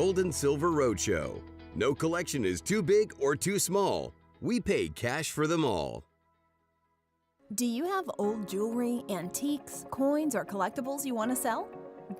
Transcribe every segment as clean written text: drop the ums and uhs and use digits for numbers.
Gold and Silver Roadshow. No collection is too big or too small. We pay cash for them all. Do you have old jewelry, antiques, coins, or collectibles you want to sell?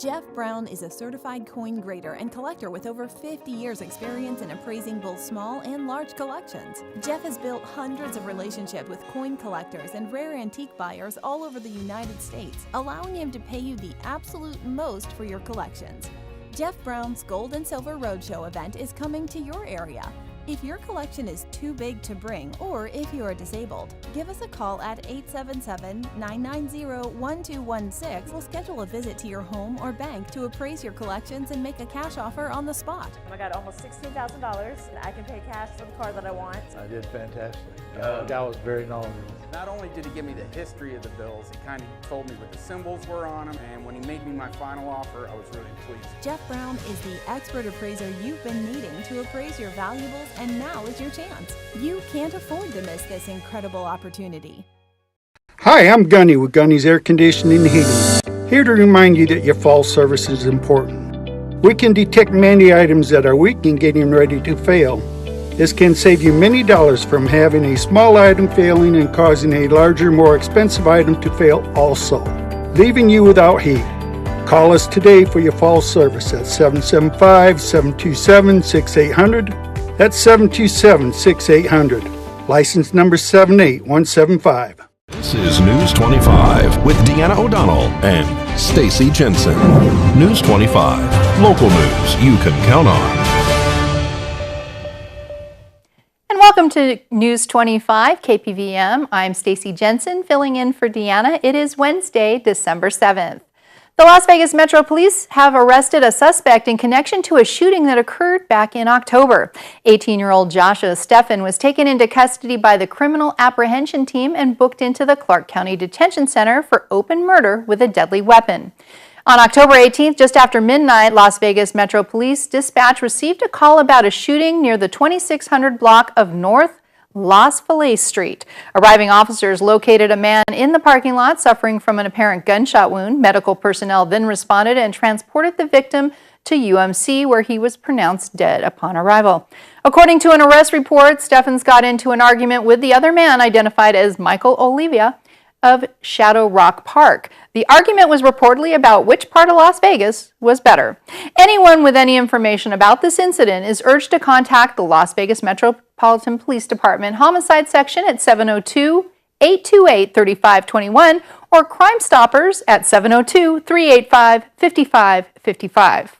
Jeff Brown is a certified coin grader and collector with over 50 years experience in appraising both small and large collections. Jeff has built hundreds of relationships with coin collectors and rare antique buyers all over the United States, allowing him to pay you the absolute most for your collections. Jeff Brown's Gold and Silver Roadshow event is coming to your area. If your collection is too big to bring, or if you are disabled, give us a call at 877-990-1216. We'll schedule a visit to your home or bank to appraise your collections and make a cash offer on the spot. I got almost $16,000 and I can pay cash for the car that I want. I did fantastic. The guy was very knowledgeable. Not only did he give me the history of the bills, he kind of told me what the symbols were on them, and when he made me my final offer, I was really pleased. Jeff Brown is the expert appraiser you've been needing to appraise your valuables, and now is your chance. You can't afford to miss this incredible opportunity. Hi, I'm Gunny with Gunny's Air Conditioning and Heating, here to remind you that your fall service is important. We can detect many items that are weak and getting ready to fail. This can save you many dollars from having a small item failing and causing a larger, more expensive item to fail also, leaving you without heat. Call us today for your fall service at 775-727-6800. That's 727-6800. License number 78175. This is News 25 with Deanna O'Donnell and Stacy Jensen. News 25, local news you can count on. And welcome to News 25 KPVM. I'm Stacy Jensen filling in for Deanna. It is Wednesday, December 7th. The Las Vegas Metro Police have arrested a suspect in connection to a shooting that occurred back in October. 18-year-old Joshua Steffen was taken into custody by the Criminal Apprehension Team and booked into the Clark County Detention Center for open murder with a deadly weapon. On October 18th, just after midnight, Las Vegas Metro Police Dispatch received a call about a shooting near the 2600 block of North Las Feliz Street. Arriving officers located a man in the parking lot suffering from an apparent gunshot wound. Medical personnel then responded and transported the victim to UMC, where he was pronounced dead upon arrival. According to an arrest report, Steffens got into an argument with the other man, identified as Michael Olivia of Shadow Rock Park. The argument was reportedly about which part of Las Vegas was better. Anyone with any information about this incident is urged to contact the Las Vegas Metropolitan Police Department Homicide Section at 702-828-3521 or Crime Stoppers at 702-385-5555.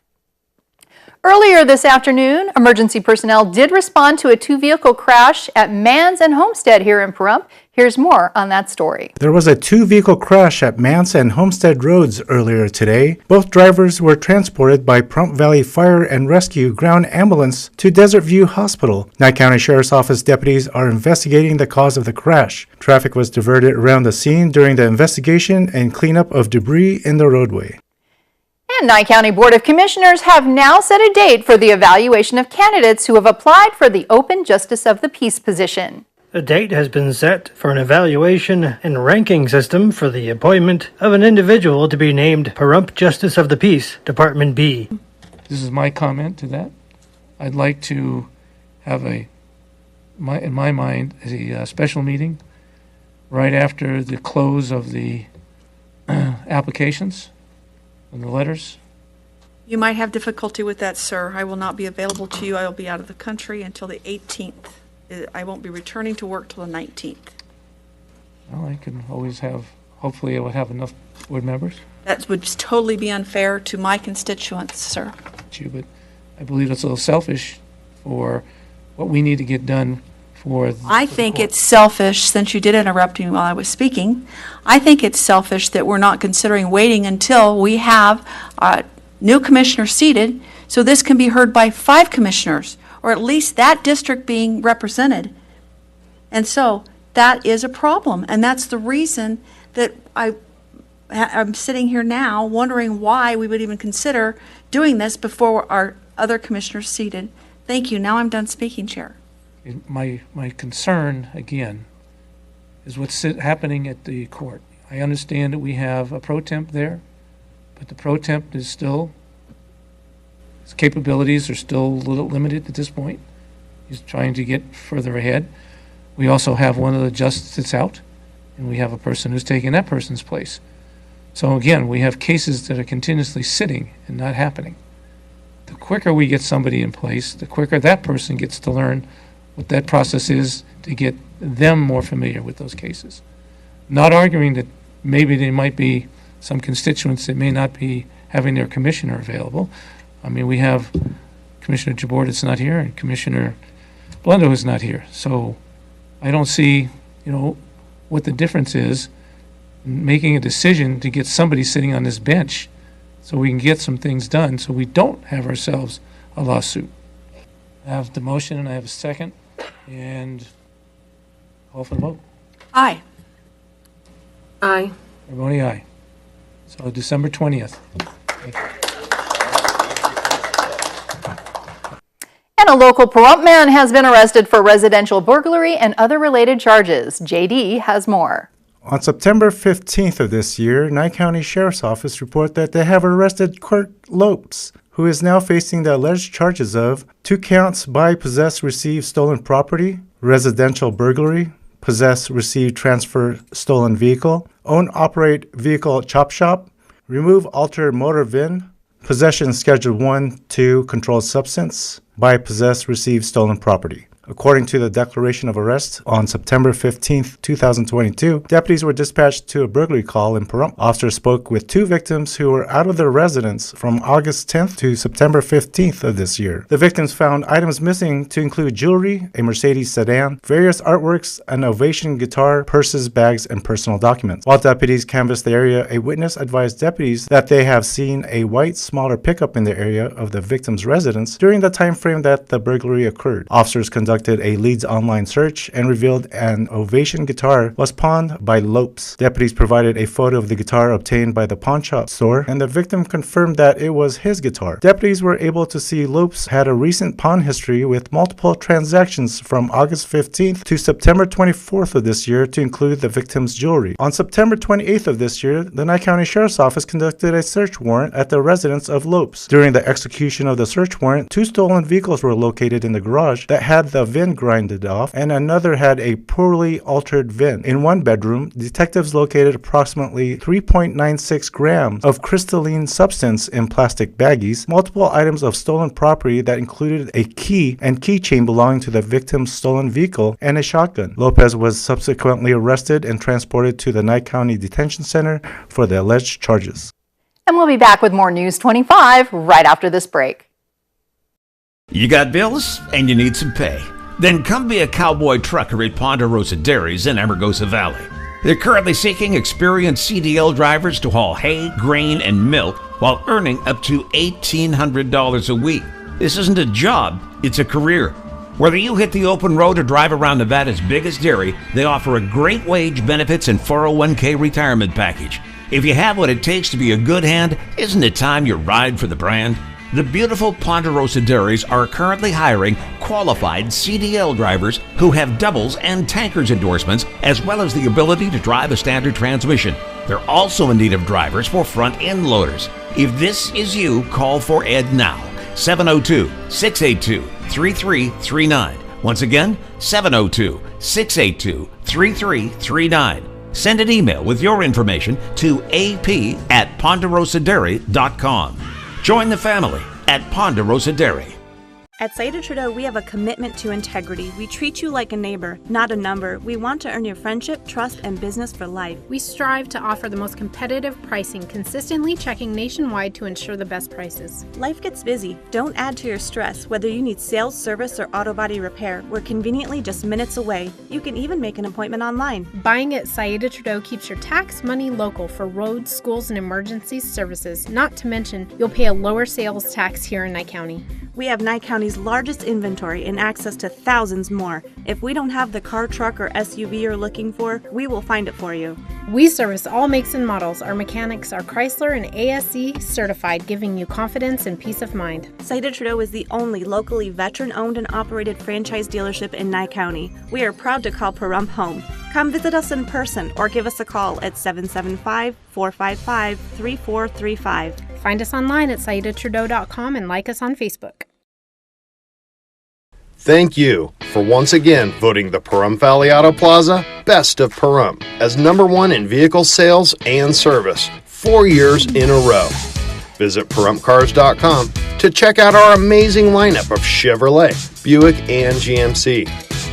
Earlier this afternoon, emergency personnel did respond to a two-vehicle crash at Mans and Homestead here in Pahrump. Here's more on that story. There was a two-vehicle crash at Mans and Homestead Roads earlier today. Both drivers were transported by Pahrump Valley Fire and Rescue Ground Ambulance to Desert View Hospital. Nye County Sheriff's Office deputies are investigating the cause of the crash. Traffic was diverted around the scene during the investigation and cleanup of debris in the roadway. And Nye County Board of Commissioners have now set a date for the evaluation of candidates who have applied for the open Justice of the Peace position. A date has been set for an evaluation and ranking system for the appointment of an individual to be named Pahrump Justice of the Peace, Department B. This is my comment to that. I'd like to have in my mind, a special meeting right after the close of the applications and the letters. You might have difficulty with that, sir. I will not be available to you. I will be out of the country until the 18th. I won't be returning to work till the 19th. Well, I can always have, hopefully I would have enough board members. That would just totally be unfair to my constituents, sir. But I believe it's a little selfish for what we need to get done for I think it's selfish, since you did interrupt me while I was speaking. I think it's selfish that we're not considering waiting until we have new commissioners seated, so this can be heard by 5 commissioners, or at least that district being represented. And so that is a problem, and that's the reason that I'm sitting here now wondering why we would even consider doing this before our other commissioners seated. Thank you. Now I'm done speaking, Chair. My concern, again, is what's happening at the court. I understand that we have a pro temp there, but the pro temp is still His capabilities are still a little limited at this point. He's trying to get further ahead. We also have one of the justices out, and we have a person who's taking that person's place. So again, we have cases that are continuously sitting and not happening. The quicker we get somebody in place, the quicker that person gets to learn what that process is to get them more familiar with those cases. Not arguing that maybe there might be some constituents that may not be having their commissioner available. I mean, we have Commissioner Jabor that's not here and Commissioner Blendo is not here. So I don't see, what the difference is in making a decision to get somebody sitting on this bench so we can get some things done so we don't have ourselves a lawsuit. I have the motion and I have a second, and call for the vote. Aye. Aye. Everybody aye. So December 20th. And a local Pahrump man has been arrested for residential burglary and other related charges. JD has more. On September 15th of this year, Nye County Sheriff's Office reported that they have arrested Kurt Lopes, who is now facing the alleged charges of 2 counts buy, possess, receive stolen property, residential burglary, possess, receive, transfer stolen vehicle, own, operate vehicle chop shop, remove, alter motor VIN, possession Schedule 1, 2 controlled substance, buy, possess, receive stolen property. According to the declaration of arrest, on September 15, 2022, deputies were dispatched to a burglary call in Pahrump. Officers spoke with 2 victims who were out of their residence from August 10th to September 15th of this year. The victims found items missing to include jewelry, a Mercedes sedan, various artworks, an Ovation guitar, purses, bags, and personal documents. While deputies canvassed the area, a witness advised deputies that they have seen a white, smaller pickup in the area of the victim's residence during the time frame that the burglary occurred. Officers conducted a Leeds online search and revealed an Ovation guitar was pawned by Lopes. Deputies provided a photo of the guitar obtained by the pawn shop store, and the victim confirmed that it was his guitar. Deputies were able to see Lopes had a recent pawn history with multiple transactions from August 15th to September 24th of this year to include the victim's jewelry. On September 28th of this year, the Nye County Sheriff's Office conducted a search warrant at the residence of Lopes. During the execution of the search warrant, 2 stolen vehicles were located in the garage that had the VIN grinded off, and another had a poorly altered VIN. In one bedroom, detectives located approximately 3.96 grams of crystalline substance in plastic baggies, multiple items of stolen property that included a key and keychain belonging to the victim's stolen vehicle, and a shotgun. Lopez was subsequently arrested and transported to the Nye County Detention Center for the alleged charges. And we'll be back with more News 25 right after this break. You got bills and you need some pay? Then come be a cowboy trucker at Ponderosa Dairies in Amargosa Valley. They're currently seeking experienced CDL drivers to haul hay, grain, and milk while earning up to $1,800 a week. This isn't a job, it's a career. Whether you hit the open road or drive around Nevada's biggest dairy, they offer a great wage, benefits, and 401k retirement package. If you have what it takes to be a good hand, isn't it time you ride for the brand? The beautiful Ponderosa Dairies are currently hiring qualified CDL drivers who have doubles and tankers endorsements, as well as the ability to drive a standard transmission. They're also in need of drivers for front-end loaders. If this is you, call for Ed now. 702-682-3339. Once again, 702-682-3339. Send an email with your information to ap@ponderosadairy.com. Join the family at Ponderosa Dairy. At Saida Trudeau, we have a commitment to integrity. We treat you like a neighbor, not a number. We want to earn your friendship, trust, and business for life. We strive to offer the most competitive pricing, consistently checking nationwide to ensure the best prices. Life gets busy. Don't add to your stress. Whether you need sales, service, or auto body repair, we're conveniently just minutes away. You can even make an appointment online. Buying at Saida Trudeau keeps your tax money local for roads, schools, and emergency services. Not to mention, you'll pay a lower sales tax here in Nye County. We have Nye County's largest inventory and access to thousands more. If we don't have the car, truck, or SUV you're looking for, we will find it for you. We service all makes and models. Our mechanics are Chrysler and ASE certified, giving you confidence and peace of mind. Saida Trudeau is the only locally veteran-owned and operated franchise dealership in Nye County. We are proud to call Pahrump home. Come visit us in person or give us a call at 775-455-3435. Find us online at saidaTrudeau.com and like us on Facebook. Thank you for once again voting the Pahrump Valley Auto Plaza Best of Pahrump as #1 in vehicle sales and service 4 years in a row. Visit PahrumpCars.com to check out our amazing lineup of Chevrolet, Buick, and GMC,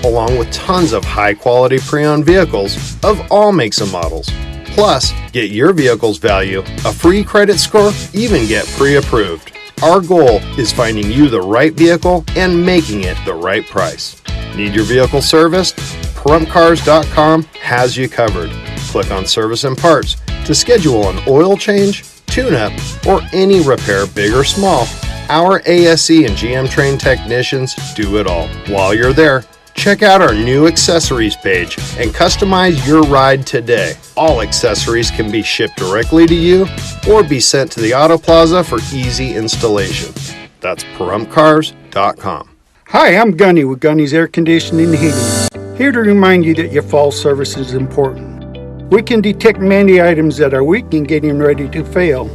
along with tons of high-quality pre-owned vehicles of all makes and models. Plus, get your vehicle's value, a free credit score, even get pre-approved. Our goal is finding you the right vehicle and making it the right price. Need your vehicle serviced? PahrumpCars.com has you covered. Click on Service and Parts to schedule an oil change, tune-up, or any repair, big or small. Our ASE and GM trained technicians do it all. While you're there, check out our new accessories page and customize your ride today. All accessories can be shipped directly to you or be sent to the Auto Plaza for easy installation. That's PahrumpCars.com. Hi, I'm Gunny with Gunny's Air Conditioning and Heating. Here to remind you that your fall service is important. We can detect many items that are weak and getting ready to fail.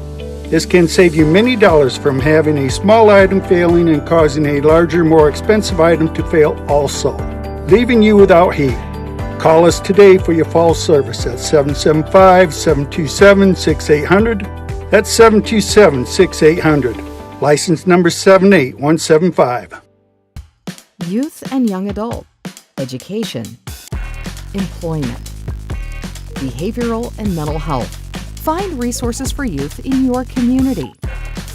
This can save you many dollars from having a small item failing and causing a larger, more expensive item to fail also, leaving you without heat. Call us today for your fall service at 775-727-6800. That's 727-6800. License number 78175. Youth and young adult, education, employment, behavioral and mental health. Find resources for youth in your community.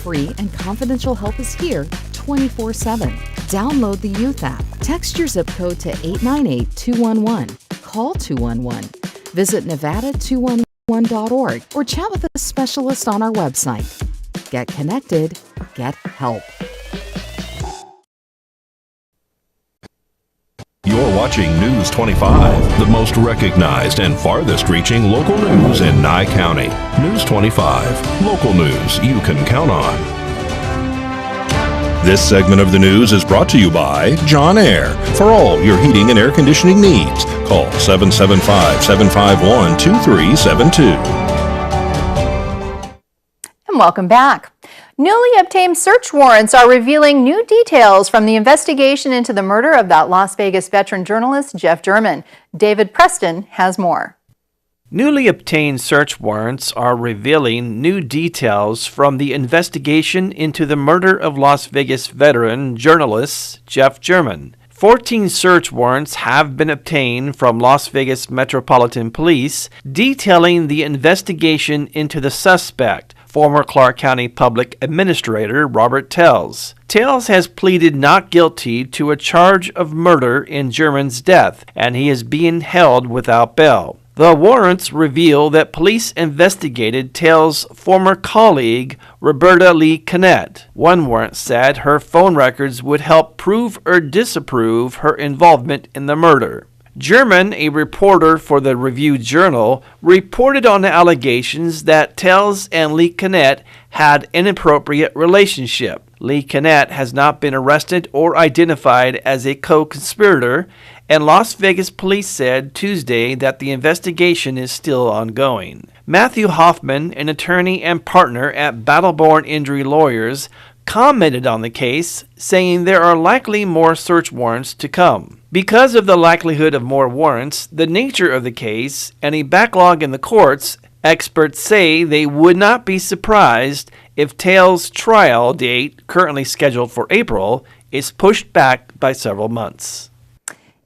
Free and confidential help is here 24/7. Download the Youth app. Text your zip code to 898-211. Call 211. Visit nevada211.org or chat with a specialist on our website. Get connected. Get help. You're watching News 25, the most recognized and farthest reaching local news in Nye County. News 25, local news you can count on. This segment of the news is brought to you by John Air. For all your heating and air conditioning needs, call 775-751-2372. And welcome back. Newly obtained search warrants are revealing new details from the investigation into the murder of that Las Vegas veteran journalist, Jeff German. David Preston has more. Newly obtained search warrants are revealing new details from the investigation into the murder of Las Vegas veteran journalist Jeff German. 14 search warrants have been obtained from Las Vegas Metropolitan Police detailing the investigation into the suspect, former Clark County Public Administrator Robert Telles. Telles has pleaded not guilty to a charge of murder in German's death, and he is being held without bail. The warrants reveal that police investigated Telles' former colleague, Roberta Lee Cannett. One warrant said her phone records would help prove or disapprove her involvement in the murder. German, a reporter for the Review-Journal, reported on the allegations that Telles and Lee Cannett had an inappropriate relationship. Lee Cannett has not been arrested or identified as a co-conspirator, and Las Vegas police said Tuesday that the investigation is still ongoing. Matthew Hoffman, an attorney and partner at Battleborn Injury Lawyers, commented on the case, saying there are likely more search warrants to come. Because of the likelihood of more warrants, the nature of the case, and a backlog in the courts, experts say they would not be surprised if Tales' trial date, currently scheduled for April, is pushed back by several months.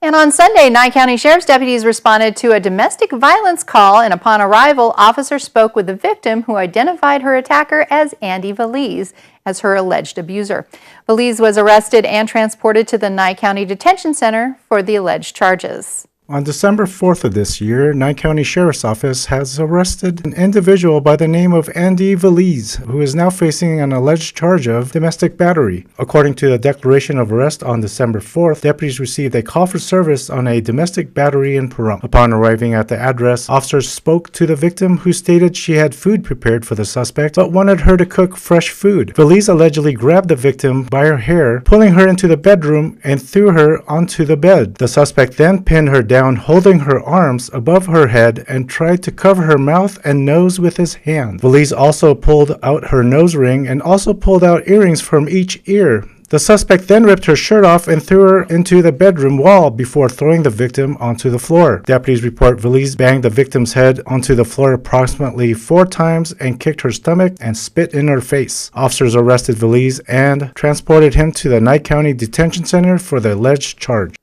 And on Sunday, Nye County Sheriff's deputies responded to a domestic violence call, and upon arrival, officers spoke with the victim, who identified her attacker as Andy Valise as her alleged abuser. Valise was arrested and transported to the Nye County Detention Center for the alleged charges. On December 4th of this year, Nye County Sheriff's Office has arrested an individual by the name of Andy Valise, who is now facing an alleged charge of domestic battery. According to the declaration of arrest on December 4th, deputies received a call for service on a domestic battery in Pahrump. Upon arriving at the address, officers spoke to the victim, who stated she had food prepared for the suspect, but wanted her to cook fresh food. Valise allegedly grabbed the victim by her hair, pulling her into the bedroom and threw her onto the bed. The suspect then pinned her down down, holding her arms above her head, and tried to cover her mouth and nose with his hand. Valise also pulled out her nose ring and also pulled out earrings from each ear. The suspect then ripped her shirt off and threw her into the bedroom wall before throwing the victim onto the floor. Deputies report Valise banged the victim's head onto the floor approximately 4 times and kicked her stomach and spit in her face. Officers arrested Valise and transported him to the Nye County Detention Center for the alleged charge.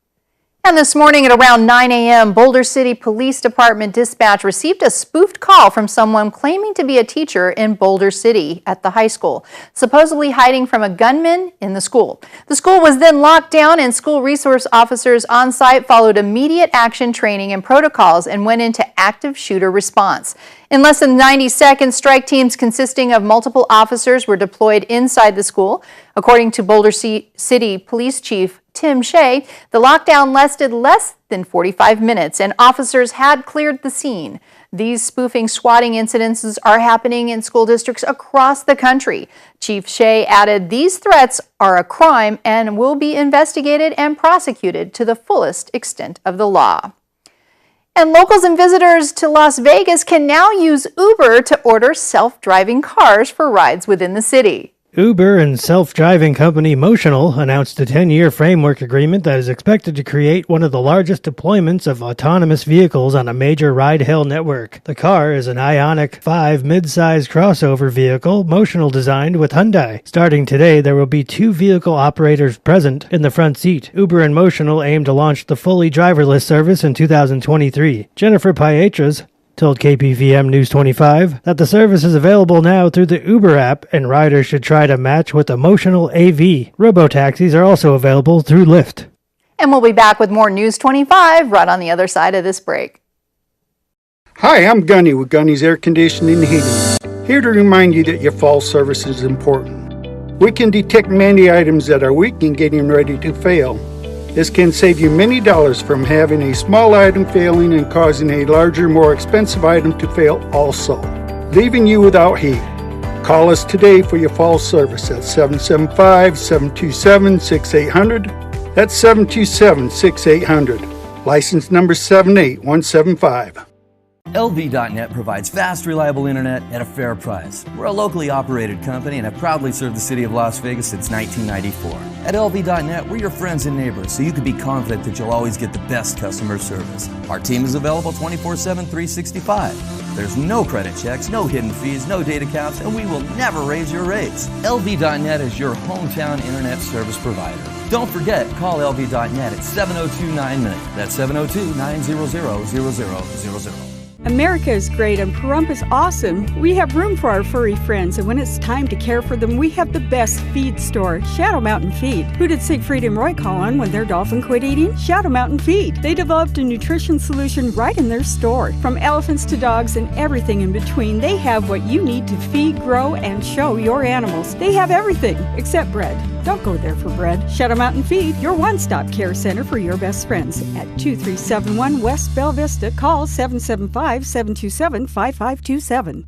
And this morning at around 9 a.m., Boulder City Police Department dispatch received a spoofed call from someone claiming to be a teacher in Boulder City at the high school, supposedly hiding from a gunman in the school. The school was then locked down, and school resource officers on site followed immediate action training and protocols and went into active shooter response. In less than 90 seconds, strike teams consisting of multiple officers were deployed inside the school. According to Boulder City Police Chief Tim Shea, the lockdown lasted less than 45 minutes and officers had cleared the scene. These spoofing swatting incidences are happening in school districts across the country. Chief Shea added these threats are a crime and will be investigated and prosecuted to the fullest extent of the law. And locals and visitors to Las Vegas can now use Uber to order self-driving cars for rides within the city. Uber and self-driving company Motional announced a 10-year framework agreement that is expected to create one of the largest deployments of autonomous vehicles on a major ride-hail network. The car is an Ioniq 5 mid-size crossover vehicle Motional designed with Hyundai. Starting today, there will be 2 vehicle operators present in the front seat. Uber and Motional aim to launch the fully driverless service in 2023. Jennifer Pietras told KPVM News 25 that the service is available now through the Uber app and riders should try to match with Motional AV. Robotaxis are also available through Lyft. And we'll be back with more News 25 right on the other side of this break. Hi, I'm Gunny with Gunny's Air Conditioning and Heating, here to remind you that your fall service is important. We can detect many items that are weak and getting ready to fail. This can save you many dollars from having a small item failing and causing a larger, more expensive item to fail also, leaving you without heat. Call us today for your fall service at 775-727-6800. That's 727-6800. License number 78175. LV.net provides fast, reliable internet at a fair price. We're a locally operated company and have proudly served the city of Las Vegas since 1994. At LV.net, we're your friends and neighbors, so you can be confident that you'll always get the best customer service. Our team is available 24/7, 365. There's no credit checks, no hidden fees, no data caps, and we will never raise your rates. LV.net is your hometown internet service provider. Don't forget, call LV.net at 702-9-MINUTE. That's 702-900-0000. America is great and Pahrump is awesome. We have room for our furry friends, and when it's time to care for them, we have the best feed store, Shadow Mountain Feed. Who did Siegfried and Roy call on when their dolphin quit eating? Shadow Mountain Feed. They developed a nutrition solution right in their store. From elephants to dogs and everything in between, they have what you need to feed, grow, and show your animals. They have everything except bread. Don't go there for bread. Shadow Mountain Feed, your one-stop care center for your best friends. At 2371 West Bella Vista, call 775-727-5527.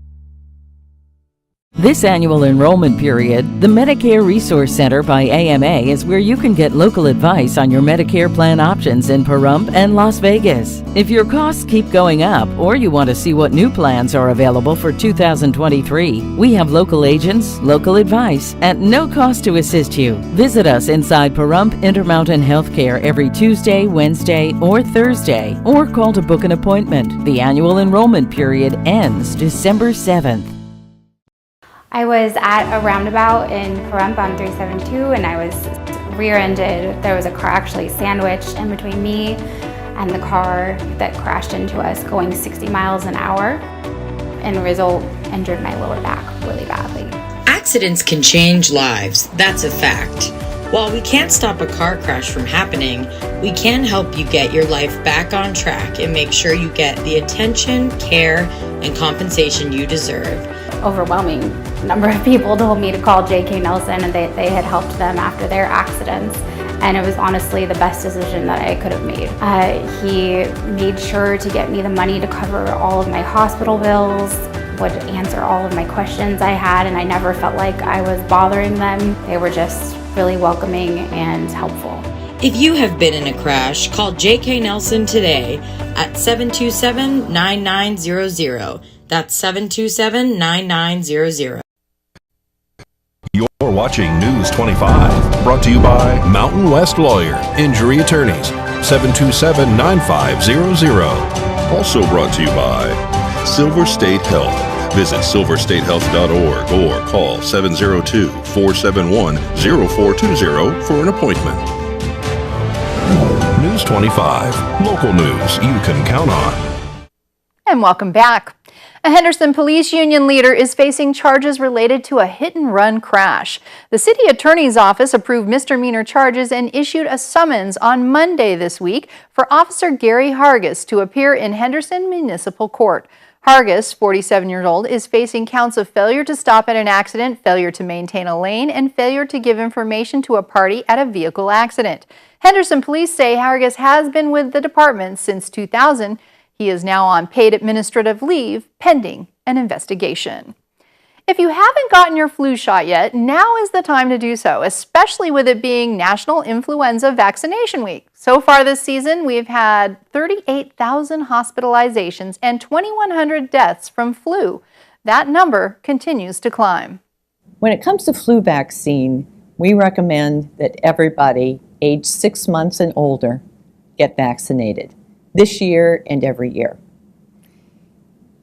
This annual enrollment period, the Medicare Resource Center by AMA is where you can get local advice on your Medicare plan options in Pahrump and Las Vegas. If your costs keep going up or you want to see what new plans are available for 2023, we have local agents, local advice, at no cost to assist you. Visit us inside Pahrump Intermountain Healthcare every Tuesday, Wednesday, or Thursday, or call to book an appointment. The annual enrollment period ends December 7th. I was at a roundabout in Pahrump on 372 and I was rear-ended. There was a car actually sandwiched in between me and the car that crashed into us going 60 miles an hour, and result injured my lower back really badly. Accidents can change lives, that's a fact. While we can't stop a car crash from happening, we can help you get your life back on track and make sure you get the attention, care, and compensation you deserve. Overwhelming number of people told me to call J.K. Nelson, and they had helped them after their accidents, and it was honestly the best decision that I could have made. He made sure to get me the money to cover all of my hospital bills, would answer all of my questions I had, and I never felt like I was bothering them. They were just really welcoming and helpful. If you have been in a crash, call J.K. Nelson today at 727-9900. That's 727-9900. You're watching News 25, brought to you by Mountain West Lawyer, Injury Attorneys, 727-9500. Also brought to you by Silver State Health. Visit silverstatehealth.org or call 702-471-0420 for an appointment. News 25, local news you can count on. And welcome back. A Henderson Police Union leader is facing charges related to a hit-and-run crash. The city attorney's office approved misdemeanor charges and issued a summons on Monday this week for Officer Gary Hargis to appear in Henderson Municipal Court. Hargis, 47 years old, is facing counts of failure to stop at an accident, failure to maintain a lane, and failure to give information to a party at a vehicle accident. Henderson police say Hargis has been with the department since 2000. He is now on paid administrative leave pending an investigation. If you haven't gotten your flu shot yet, now is the time to do so, especially with it being National Influenza Vaccination Week. So far this season, we've had 38,000 hospitalizations and 2,100 deaths from flu. That number continues to climb. When it comes to flu vaccine, we recommend that everybody age 6 months and older get vaccinated this year and every year.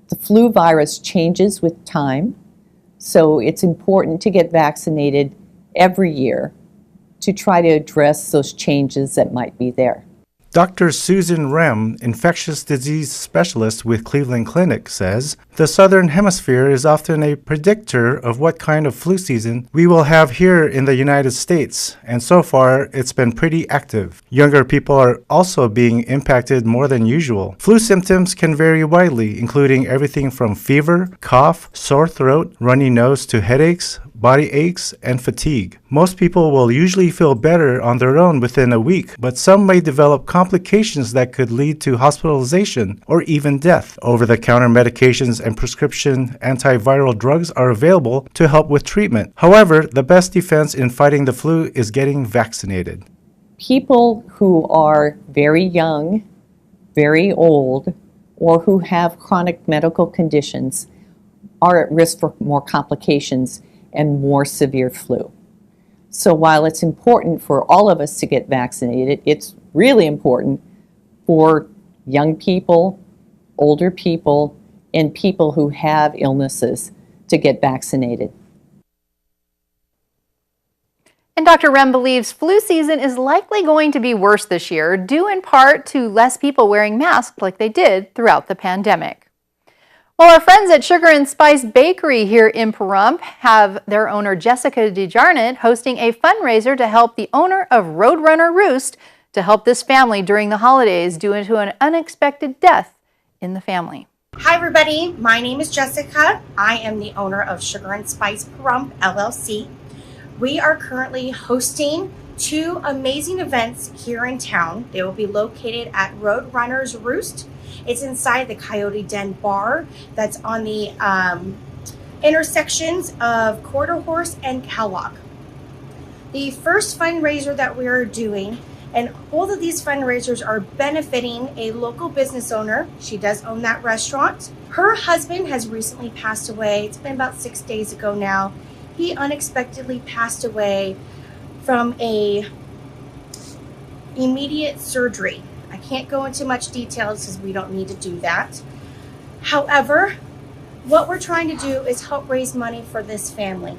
The flu virus changes with time, so it's important to get vaccinated every year to try to address those changes that might be there. Dr. Susan Rem, infectious disease specialist with Cleveland Clinic, says the Southern Hemisphere is often a predictor of what kind of flu season we will have here in the United States, and so far it's been pretty active. Younger people are also being impacted more than usual. Flu symptoms can vary widely, including everything from fever, cough, sore throat, runny nose to headaches, body aches, and fatigue. Most people will usually feel better on their own within a week, but some may develop complications that could lead to hospitalization or even death. Over-the-counter medications and prescription antiviral drugs are available to help with treatment. However, the best defense in fighting the flu is getting vaccinated. People who are very young, very old, or who have chronic medical conditions are at risk for more complications and more severe flu. So while it's important for all of us to get vaccinated, it's really important for young people, older people, and people who have illnesses to get vaccinated. And Dr. Rem believes flu season is likely going to be worse this year, due in part to less people wearing masks like they did throughout the pandemic. Well, our friends at Sugar and Spice Bakery here in Pahrump have their owner Jessica DeJarnett hosting a fundraiser to help the owner of Roadrunner Roost to help this family during the holidays due to an unexpected death in the family. Hi everybody, my name is Jessica. I am the owner of Sugar and Spice Pahrump LLC. We are currently hosting 2 amazing events here in town. They will be located at Roadrunner's Roost. It's inside the Coyote Den Bar that's on the intersections of Quarter Horse and Kellogg. The first fundraiser that we are doing, and both of these fundraisers are benefiting a local business owner. She does own that restaurant. Her husband has recently passed away. It's been about 6 days ago now. He unexpectedly passed away from a immediate surgery. I can't go into much details because we don't need to do that. However, what we're trying to do is help raise money for this family.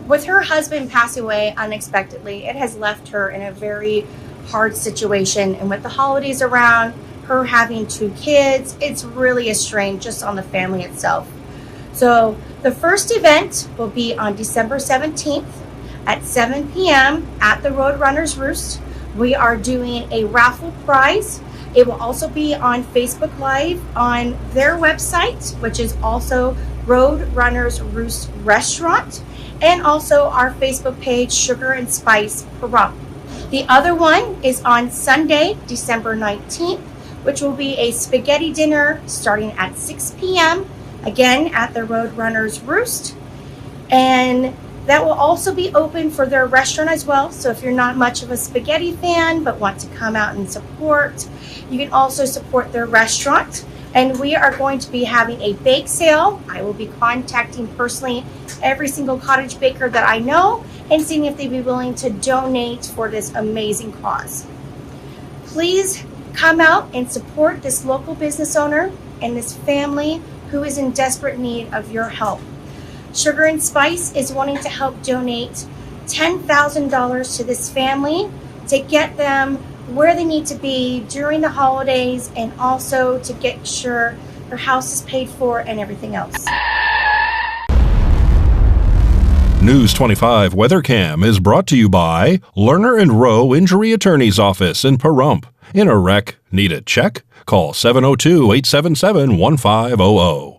With her husband passing away unexpectedly, it has left her in a very hard situation. And with the holidays around, her having 2 kids, it's really a strain just on the family itself. So the first event will be on December 17th at 7 p.m. at the Roadrunner's Roost. We are doing a raffle prize. It will also be on Facebook Live on their website, which is also Roadrunner's Roost Restaurant, and also our Facebook page, Sugar and Spice Pahrump. The other one is on Sunday, December 19th, which will be a spaghetti dinner starting at 6 p.m., again at the Roadrunner's Roost. And That will also be open for their restaurant as well. So if you're not much of a spaghetti fan but want to come out and support, you can also support their restaurant. And we are going to be having a bake sale. I will be contacting personally every single cottage baker that I know and seeing if they'd be willing to donate for this amazing cause. Please come out and support this local business owner and this family who is in desperate need of your help. Sugar and Spice is wanting to help donate $10,000 to this family to get them where they need to be during the holidays and also to get sure their house is paid for and everything else. News 25 WeatherCam is brought to you by Lerner and Rowe Injury Attorney's Office in Pahrump. In a wreck, need a check? Call 702-877-1500.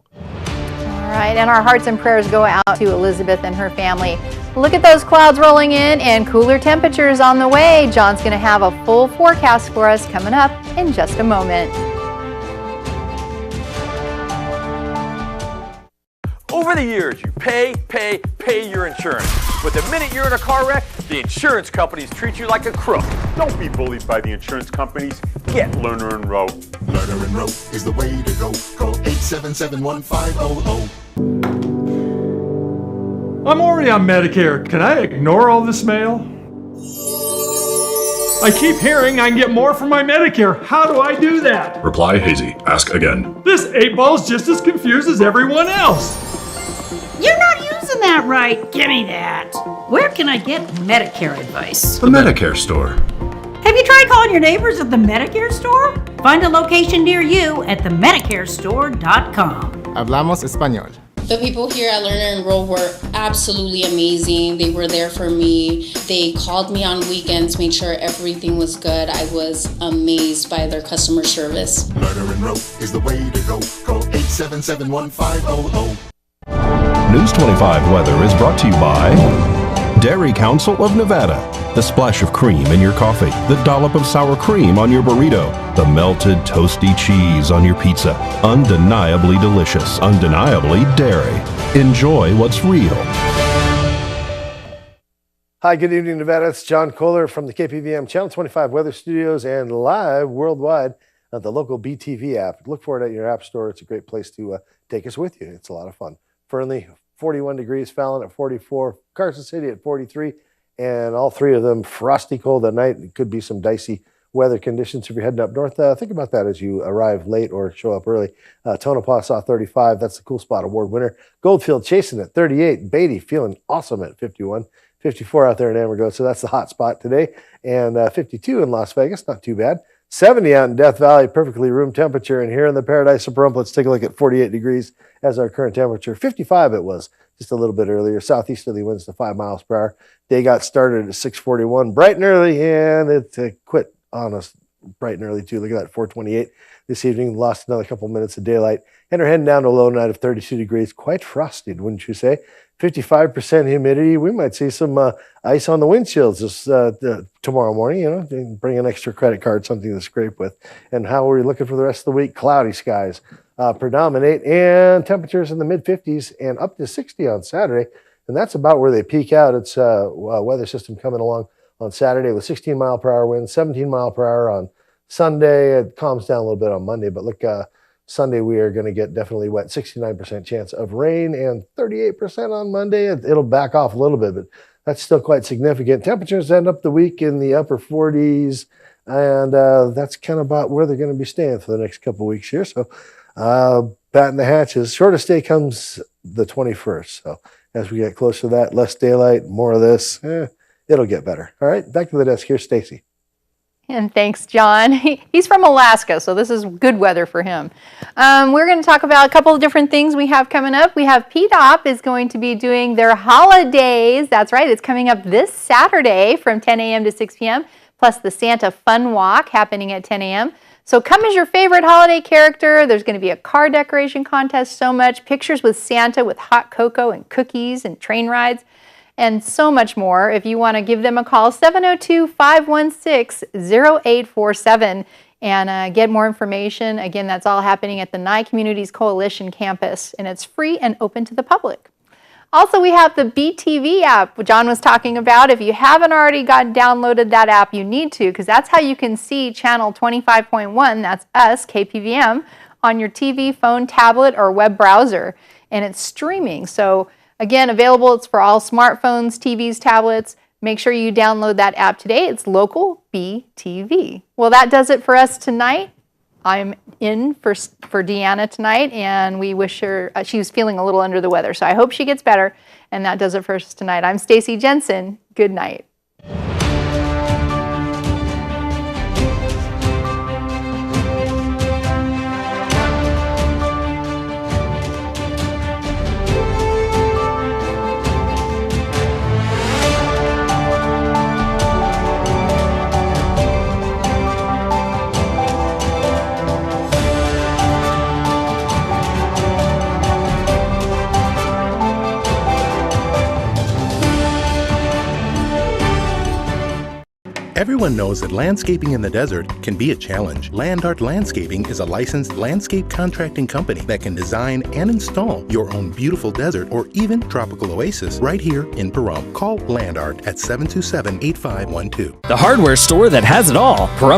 All right, and our hearts and prayers go out to Elizabeth and her family. Look at those clouds rolling in and cooler temperatures on the way. John's going to have a full forecast for us coming up in just a moment. Over the years, you pay your insurance. But the minute you're in a car wreck, the insurance companies treat you like a crook. Don't be bullied by the insurance companies. Get Lerner and Rowe. Lerner and Rowe is the way to go. Call 877-1500. I'm already on Medicare. Can I ignore all this mail? I keep hearing I can get more from my Medicare. How do I do that? Reply hazy. Ask again. This 8-ball's just as confused as everyone else. You're not using that right. Give me that. Where can I get Medicare advice? The Medicare store. Have you tried calling your neighbors at the Medicare store? Find a location near you at themedicarestore.com. Hablamos español. The people here at Lerner and Rowe were absolutely amazing. They were there for me. They called me on weekends, made sure everything was good. I was amazed by their customer service. Lerner and Rowe is the way to go. Call 877-1500. News 25 weather is brought to you by Dairy Council of Nevada. The splash of cream in your coffee, the dollop of sour cream on your burrito, the melted toasty cheese on your pizza. Undeniably delicious, undeniably dairy. Enjoy what's real. Hi, good evening, Nevada. It's John Kohler from the KPVM Channel 25 Weather Studios and live worldwide at the local BTV app. Look for it at your app store. It's a great place to take us with you. It's a lot of fun. Fernley, 41 degrees, Fallon at 44, Carson City at 43, and all three of them frosty cold at night. It could be some dicey weather conditions if you're heading up north. Think about that as you arrive late or show up early. Tonopah saw 35. That's the Cool Spot Award winner. Goldfield chasing at 38. Beatty feeling awesome at 51. 54 out there in Amarillo, so that's the hot spot today. And 52 in Las Vegas, not too bad. 70 out in Death Valley, perfectly room temperature. And here in the Paradise of Pahrump, let's take a look at 48 degrees as our current temperature. 55 it was just a little bit earlier. Southeasterly winds to 5 miles per hour. Day got started at 6:41, bright and early, and it quit on us bright and early too. Look at that, 4:28 this evening. Lost another couple minutes of daylight. And we're heading down to a low night of 32 degrees. Quite frosty, wouldn't you say? 55% humidity. We might see some ice on the windshields this tomorrow morning. You know, bring an extra credit card, something to scrape with. And how are we looking for the rest of the week? Cloudy skies predominate, and temperatures in the mid-50s and up to 60 on Saturday. And that's about where they peak out. It's a weather system coming along on Saturday with 16-mile-per-hour winds, 17-mile-per-hour on Sunday. It calms down a little bit on Monday, but look, Sunday we are going to get definitely wet, 69% chance of rain, and 38% on Monday. It'll back off a little bit, but that's still quite significant. Temperatures end up the week in the upper 40s, and that's kind of about where they're going to be staying for the next couple of weeks here. So batting the hatches. Shortest day comes the 21st. So as we get closer to that, less daylight, more of this, it'll get better. All right, back to the desk. Here's Stacy. And thanks, John. He's from Alaska, so this is good weather for him. We're going to talk about a couple of different things we have coming up. We have PDOP is going to be doing their holidays. That's right. It's coming up this Saturday from 10 a.m. to 6 p.m., plus the Santa Fun Walk happening at 10 a.m. So come as your favorite holiday character. There's going to be a car decoration contest, so much, pictures with Santa with hot cocoa and cookies and train rides, and so much more. If you want to give them a call, 702-516-0847 and get more information. Again, that's all happening at the Nye Communities Coalition campus, and it's free and open to the public. Also, we have the BTV app John was talking about. If you haven't already downloaded that app, you need to, because that's how you can see channel 25.1, that's us, KPVM, on your TV, phone, tablet, or web browser. And it's streaming. So again, available. It's for all smartphones, TVs, tablets. Make sure you download that app today. It's local BTV. Well, that does it for us tonight. I'm in for Deanna tonight, and we wish her, she was feeling a little under the weather, so I hope she gets better. And that does it for us tonight. I'm Stacy Jensen. Good night. Everyone knows that landscaping in the desert can be a challenge. Land Art Landscaping is a licensed landscape contracting company that can design and install your own beautiful desert or even tropical oasis right here in Pahrump. Call Land Art at 727-8512. The hardware store that has it all. Pahrump